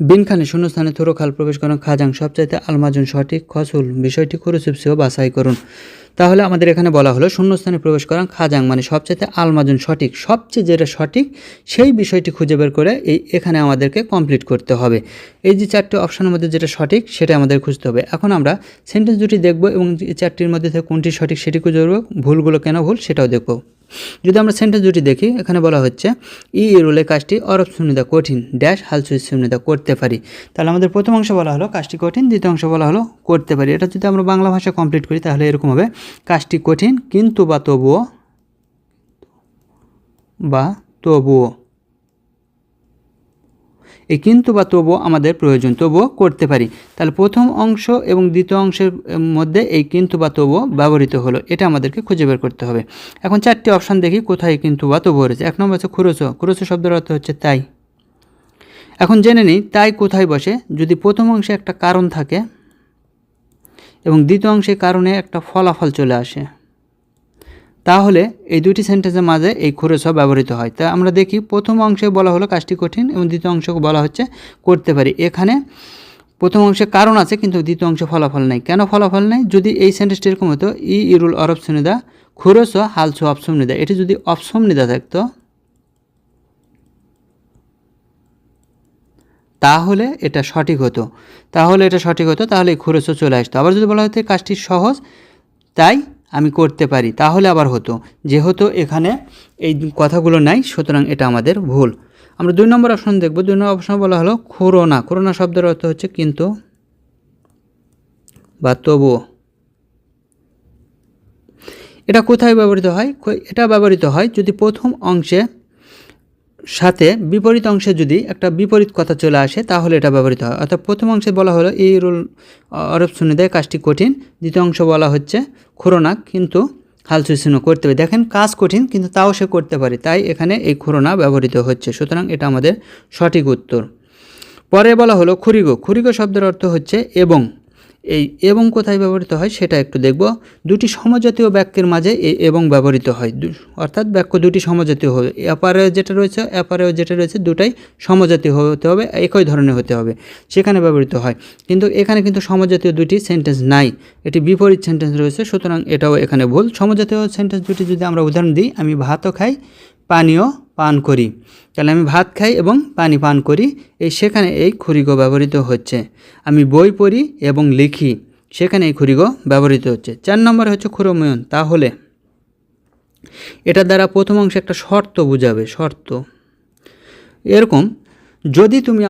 বিনখানে শূন্যস্থানে থুরো খাল প্রবেশ করুন খাজাং সবচাইতে আলমাজুন সঠিক খসুল বিষয়টি খুরুসুপসিও বাছাই করুন। তাহলে আমাদের এখানে বলা হলো শূন্যস্থানে প্রবেশ করা খাজাং মানে সবচাইতে আলমাজুন সঠিক, সবচেয়ে যেটা সঠিক সেই বিষয়টি খুঁজে বের করে এখানে আমাদেরকে কমপ্লিট করতে হবে। এই যে চারটি অপশনের মধ্যে যেটা সঠিক সেটা আমাদের খুঁজতে হবে। এখন আমরা সেন্টেন্স দুটি দেখব এবং এই চারটির মধ্যে থেকে কোনটি সঠিক সেটি খুঁজে বের করব, ভুলগুলো কেন ভুল সেটাও দেখব। যদি আমরা সেন্টেন্স দুটি দেখি, এখানে বলা হচ্ছে ই রুলে কাজটি অরব সুনিদা কঠিন ড্যাশ হালসুই সুনিদা করতে পারি। তাহলে আমাদের প্রথম অংশ বলা হলো কাজটি কঠিন, দ্বিতীয় অংশ বলা হলো করতে পারি। এটা যদি আমরা বাংলা ভাষা কমপ্লিট করি তাহলে এরকম হবে কাজটি কঠিন কিন্তু বা তবুও এই কিন্তু বা তবুও আমাদের প্রয়োজন, তবুও করতে পারি। তাহলে প্রথম অংশ এবং দ্বিতীয় অংশের মধ্যে এই কিন্তু বা তবুও ব্যবহৃত হলো, এটা আমাদেরকে খুঁজে বের করতে হবে। এখন চারটি অপশান দেখি কোথায় কিন্তু বা তবুও রয়েছে। এক নম্বর হচ্ছে খুরসো শব্দের অর্থ হচ্ছে তাই। এখন জেনে নিই তাই কোথায় বসে। যদি প্রথম অংশে একটা কারণ থাকে এবং দ্বিতীয় অংশে কারণে একটা ফলাফল চলে আসে, তাহলে এই দুটি সেন্টেন্সের মাঝে এই খুরসো ব্যবহৃত হয়। তা আমরা দেখি প্রথম অংশে বলা হলো কাজটি কঠিন এবং দ্বিতীয় অংশকে বলা হচ্ছে করতে পারি। এখানে প্রথম অংশে কারণ আছে কিন্তু দ্বিতীয় অংশে ফলাফল নেই। কেন ফলাফল নেই? যদি এই সেন্টেন্সটি এরকম হতো ই ইরুল অরব সুনিদা খুরসো হালসো অপসম নিদা, এটি যদি অপসম নিদা থাকতো তাহলে এটা সঠিক হতো, তাহলে এই খুরসো চলে আসতো। আবার যদি বলা হতো কাজটি সহজ তাই আমি করতে পারি, তাহলে আবার হতো। যেহেতু এখানে এই কথাগুলো নাই সুতরাং এটা আমাদের ভুল। আমরা 2 নম্বর অপশন দেখব। 2 নম্বর অপশন বলা হলো খুরোনা শব্দের অর্থ হচ্ছে কিন্তু বা তবুও। এটা কোথায় ব্যবহৃত হয়? এটা ব্যবহৃত হয় যদি প্রথম অংশে সাথে বিপরীত অংশে যদি একটা বিপরীত কথা চলে আসে তাহলে এটা ব্যবহৃত হয়। অর্থাৎ প্রথম অংশে বলা হলো এই রুল অরব সুনিদায় কাজটি কঠিন, দ্বিতীয় অংশ বলা হচ্ছে খুরোনা কিন্তু হালসুইসুনো করতে পারে। দেখেন কাজ কঠিন কিন্তু তাও সে করতে পারে, তাই এখানে এই খুরোনা ব্যবহৃত হচ্ছে, সুতরাং এটা আমাদের সঠিক উত্তর। পরে বলা হলো খুরিগো শব্দের অর্থ হচ্ছে এবং। এই এবং কোথায় ব্যবহৃত হয় সেটা একটু দেখব। দুটি সমজাতীয় বাক্যের মাঝে এই এবং ব্যবহৃত হয়, অর্থাৎ বাক্য দুটি সমজাতীয় হবে। অ্যাপারেও যেটা রয়েছে দুটাই সমজাতীয় হতে হবে, একই ধরনের হতে হবে, সেখানে ব্যবহৃত হয়। কিন্তু এখানে কিন্তু সমজাতীয় দুটি সেন্টেন্স নাই, এটি বিপরীত সেন্টেন্স রয়েছে, সুতরাং এটাও এখানে ভুল। সমজাতীয় সেন্টেন্স দুটি যদি আমরা উদাহরণ দিই, আমি ভাতও খাই পানিও পান করি, তাহলে আমি ভাত খাই এবং পানি পান করি, সেখানে এই খুরিগো ব্যবহৃত হচ্ছে। আমি বই পড়ি এবং লিখি, সেখানে এই খুরিগো ব্যবহৃত হচ্ছে। 4 নম্বরে হচ্ছে খুরোময়ন। তাহলে এটার দ্বারা প্রথম অংশে একটা শর্ত বোঝাবে, শর্ত এরকম যদি তুমি